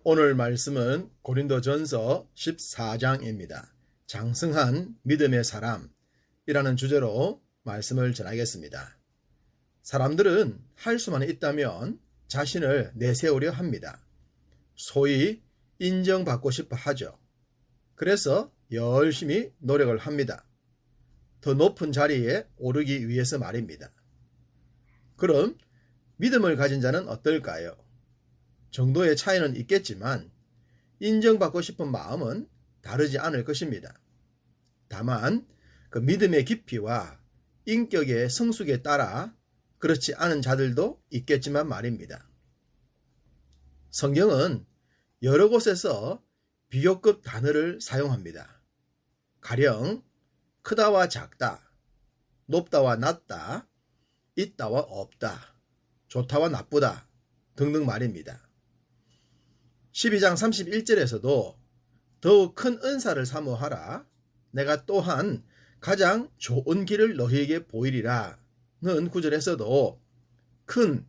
오늘 말씀은 고린도전서 14장입니다. 장성한 믿음의 사람이라는 주제로 말씀을 전하겠습니다. 사람들은 할 수만 있다면 자신을 내세우려 합니다. 소위 인정받고 싶어 하죠. 그래서 열심히 노력을 합니다. 더 높은 자리에 오르기 위해서 말입니다. 그럼 믿음을 가진 자는 어떨까요? 정도의 차이는 있겠지만 인정받고 싶은 마음은 다르지 않을 것입니다. 다만 그 믿음의 깊이와 인격의 성숙에 따라 그렇지 않은 자들도 있겠지만 말입니다. 성경은 여러 곳에서 비교급 단어를 사용합니다. 가령 크다와 작다, 높다와 낮다, 있다와 없다, 좋다와 나쁘다 등등 말입니다. 12장 31절에서도 더욱 큰 은사를 사모하라. 내가 또한 가장 좋은 길을 너희에게 보이리라 는 구절에서도 큰,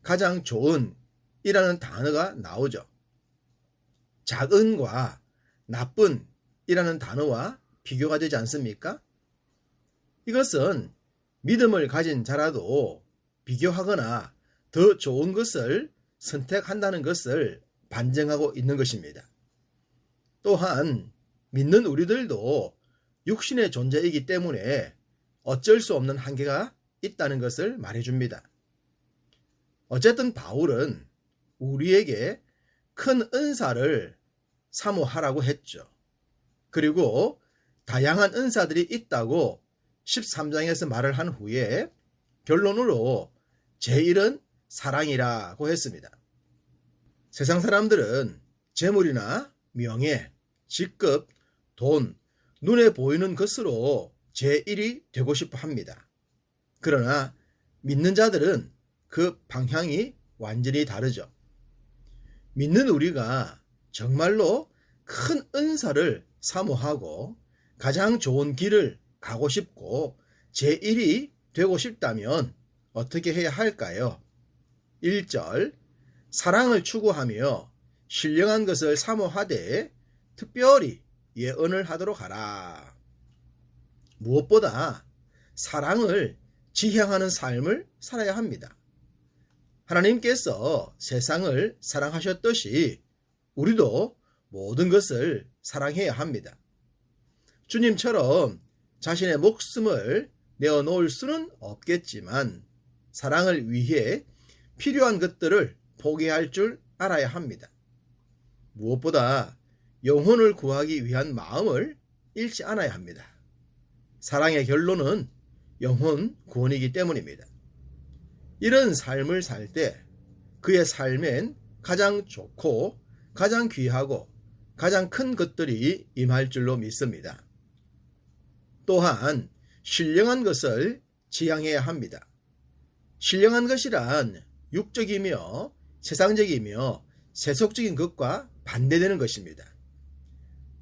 가장 좋은 이라는 단어가 나오죠. 작은과 나쁜 이라는 단어와 비교가 되지 않습니까? 이것은 믿음을 가진 자라도 비교하거나 더 좋은 것을 선택한다는 것을 반증하고 있는 것입니다. 또한 믿는 우리들도 육신의 존재이기 때문에 어쩔 수 없는 한계가 있다는 것을 말해줍니다. 어쨌든 바울은 우리에게 큰 은사를 사모하라고 했죠. 그리고 다양한 은사들이 있다고 13장에서 말을 한 후에 결론으로 제일은 사랑이라고 했습니다. 세상 사람들은 재물이나 명예, 직급, 돈, 눈에 보이는 것으로 제1이 되고 싶어 합니다. 그러나 믿는 자들은 그 방향이 완전히 다르죠. 믿는 우리가 정말로 큰 은사를 사모하고 가장 좋은 길을 가고 싶고 제1이 되고 싶다면 어떻게 해야 할까요? 1절 사랑을 추구하며 신령한 것을 사모하되 특별히 예언을 하도록 하라. 무엇보다 사랑을 지향하는 삶을 살아야 합니다. 하나님께서 세상을 사랑하셨듯이 우리도 모든 것을 사랑해야 합니다. 주님처럼 자신의 목숨을 내어놓을 수는 없겠지만 사랑을 위해 필요한 것들을 포기할 줄 알아야 합니다. 무엇보다 영혼을 구하기 위한 마음을 잃지 않아야 합니다. 사랑의 결론은 영혼 구원이기 때문입니다. 이런 삶을 살 때 그의 삶엔 가장 좋고 가장 귀하고 가장 큰 것들이 임할 줄로 믿습니다. 또한 신령한 것을 지향해야 합니다. 신령한 것이란 육적이며 세상적이며 세속적인 것과 반대되는 것입니다.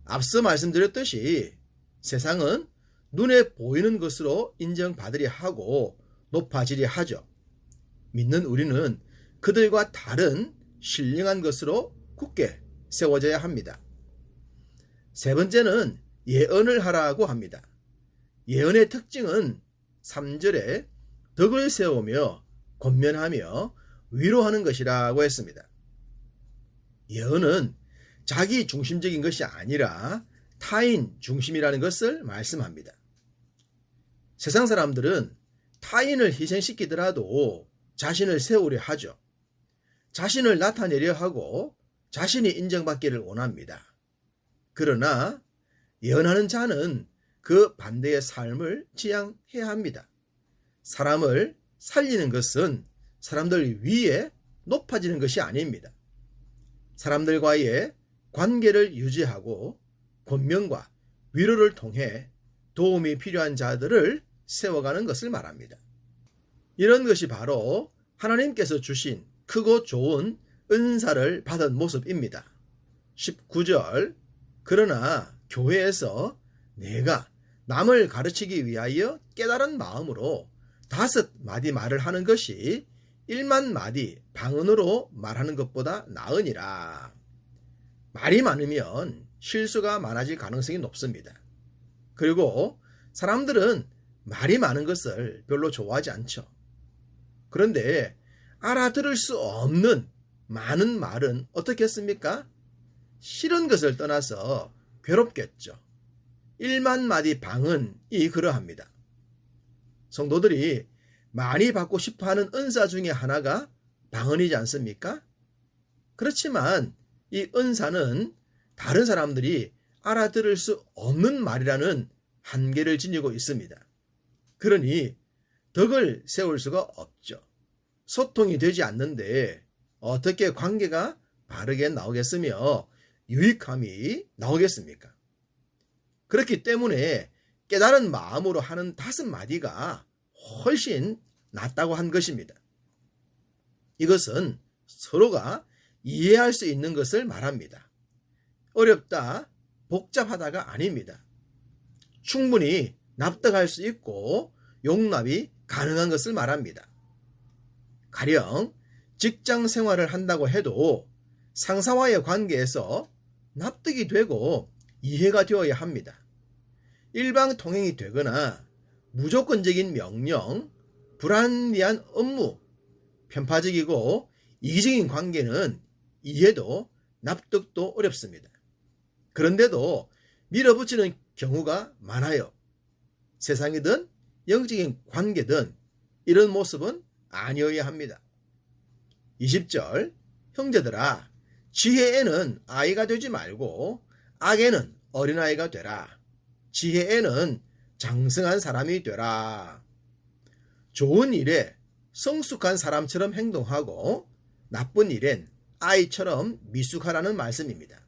앞서 말씀드렸듯이 세상은 눈에 보이는 것으로 인정받으려 하고 높아지려 하죠. 믿는 우리는 그들과 다른 신령한 것으로 굳게 세워져야 합니다. 세 번째는 예언을 하라고 합니다. 예언의 특징은 3절에 덕을 세우며 권면하며 위로하는 것이라고 했습니다. 예언은 자기 중심적인 것이 아니라 타인 중심이라는 것을 말씀합니다. 세상 사람들은 타인을 희생시키더라도 자신을 세우려 하죠. 자신을 나타내려 하고 자신이 인정받기를 원합니다. 그러나 예언하는 자는 그 반대의 삶을 지향해야 합니다. 사람을 살리는 것은 사람들 위에 높아지는 것이 아닙니다. 사람들과의 관계를 유지하고 권면과 위로를 통해 도움이 필요한 자들을 세워가는 것을 말합니다. 이런 것이 바로 하나님께서 주신 크고 좋은 은사를 받은 모습입니다. 19절 그러나 교회에서 내가 남을 가르치기 위하여 깨달은 마음으로 5마디 말을 하는 것이 1만 마디 방언으로 말하는 것보다 나으니라. 말이 많으면 실수가 많아질 가능성이 높습니다. 그리고 사람들은 말이 많은 것을 별로 좋아하지 않죠. 그런데 알아들을 수 없는 많은 말은 어떻겠습니까? 싫은 것을 떠나서 괴롭겠죠. 1만 마디 방언이 그러합니다. 성도들이 많이 받고 싶어하는 은사 중에 하나가 방언이지 않습니까? 그렇지만 이 은사는 다른 사람들이 알아들을 수 없는 말이라는 한계를 지니고 있습니다. 그러니 덕을 세울 수가 없죠. 소통이 되지 않는데 어떻게 관계가 바르게 나오겠으며 유익함이 나오겠습니까? 그렇기 때문에 깨달은 마음으로 하는 5마디가 훨씬 낫다고 한 것입니다. 이것은 서로가 이해할 수 있는 것을 말합니다. 어렵다, 복잡하다가 아닙니다. 충분히 납득할 수 있고 용납이 가능한 것을 말합니다. 가령 직장 생활을 한다고 해도 상사와의 관계에서 납득이 되고 이해가 되어야 합니다. 일방통행이 되거나 무조건적인 명령, 불합리한 업무, 편파적이고 이기적인 관계는 이해도 납득도 어렵습니다. 그런데도 밀어붙이는 경우가 많아요. 세상이든 영적인 관계든 이런 모습은 아니어야 합니다. 20절, 형제들아, 지혜에는 아이가 되지 말고 악에는 어린아이가 되라. 지혜에는 장성한 사람이 되라. 좋은 일에 성숙한 사람처럼 행동하고 나쁜 일엔 아이처럼 미숙하라는 말씀입니다.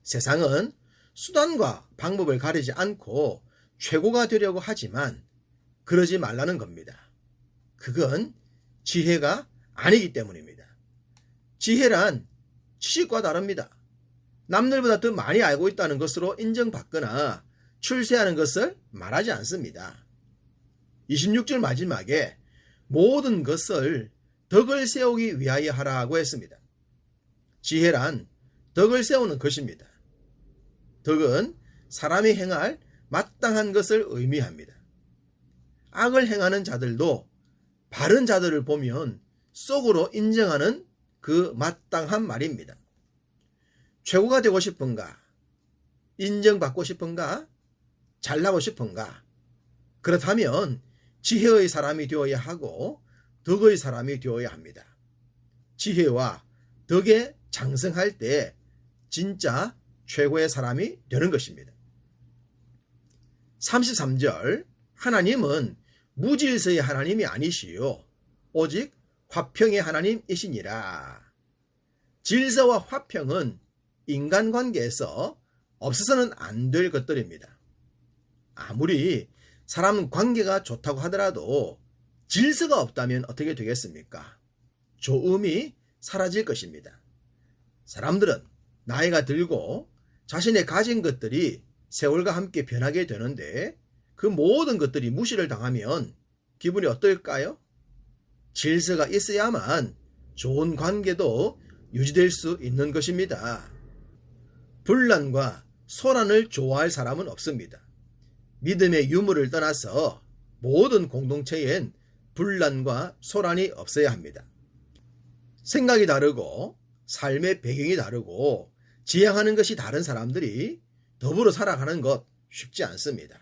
세상은 수단과 방법을 가리지 않고 최고가 되려고 하지만 그러지 말라는 겁니다. 그건 지혜가 아니기 때문입니다. 지혜란 지식과 다릅니다. 남들보다 더 많이 알고 있다는 것으로 인정받거나 출세하는 것을 말하지 않습니다. 26절 마지막에 모든 것을 덕을 세우기 위하여 하라고 했습니다. 지혜란 덕을 세우는 것입니다. 덕은 사람이 행할 마땅한 것을 의미합니다. 악을 행하는 자들도 바른 자들을 보면 속으로 인정하는 그 마땅한 말입니다. 최고가 되고 싶은가? 인정받고 싶은가? 잘나고 싶은가? 그렇다면 지혜의 사람이 되어야 하고 덕의 사람이 되어야 합니다. 지혜와 덕에 장성할 때 진짜 최고의 사람이 되는 것입니다. 33절, 하나님은 무질서의 하나님이 아니시요 오직 화평의 하나님이시니라. 질서와 화평은 인간관계에서 없어서는 안 될 것들입니다. 아무리 사람 관계가 좋다고 하더라도 질서가 없다면 어떻게 되겠습니까? 좋음이 사라질 것입니다. 사람들은 나이가 들고 자신의 가진 것들이 세월과 함께 변하게 되는데 그 모든 것들이 무시를 당하면 기분이 어떨까요? 질서가 있어야만 좋은 관계도 유지될 수 있는 것입니다. 분란과 소란을 좋아할 사람은 없습니다. 믿음의 유무를 떠나서 모든 공동체엔 분란과 소란이 없어야 합니다. 생각이 다르고 삶의 배경이 다르고 지향하는 것이 다른 사람들이 더불어 살아가는 것 쉽지 않습니다.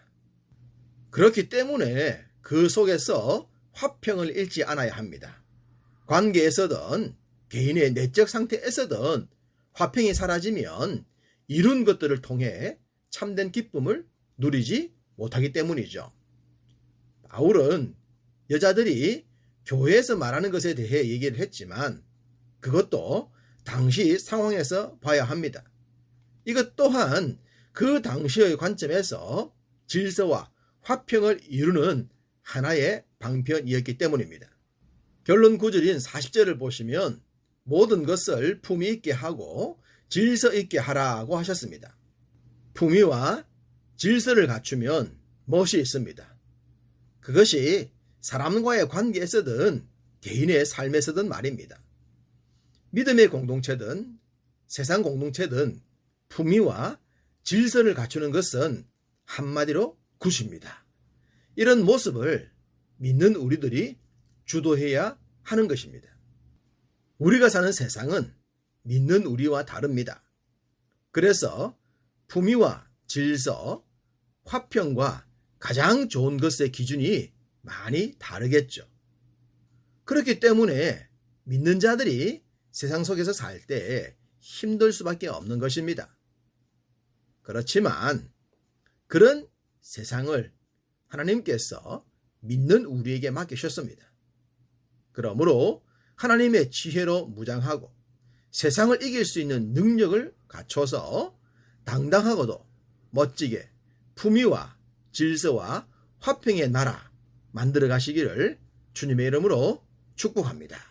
그렇기 때문에 그 속에서 화평을 잃지 않아야 합니다. 관계에서든 개인의 내적 상태에서든 화평이 사라지면 이룬 것들을 통해 참된 기쁨을 누리지 못하기 때문이죠. 바울은 여자들이 교회에서 말하는 것에 대해 얘기를 했지만 그것도 당시 상황에서 봐야 합니다. 이것 또한 그 당시의 관점에서 질서와 화평을 이루는 하나의 방편이었기 때문입니다. 결론 구절인 40절을 보시면 모든 것을 품위 있게 하고 질서 있게 하라고 하셨습니다. 품위와 질서를 갖추면 멋이 있습니다. 그것이 사람과의 관계에서든 개인의 삶에서든 말입니다. 믿음의 공동체든 세상 공동체든 품위와 질서를 갖추는 것은 한마디로 굿입니다. 이런 모습을 믿는 우리들이 주도해야 하는 것입니다. 우리가 사는 세상은 믿는 우리와 다릅니다. 그래서 품위와 질서, 화평과 가장 좋은 것의 기준이 많이 다르겠죠. 그렇기 때문에 믿는 자들이 세상 속에서 살 때 힘들 수밖에 없는 것입니다. 그렇지만 그런 세상을 하나님께서 믿는 우리에게 맡기셨습니다. 그러므로 하나님의 지혜로 무장하고 세상을 이길 수 있는 능력을 갖춰서 당당하고도 멋지게 품위와 질서와 화평의 나라 만들어 가시기를 주님의 이름으로 축복합니다.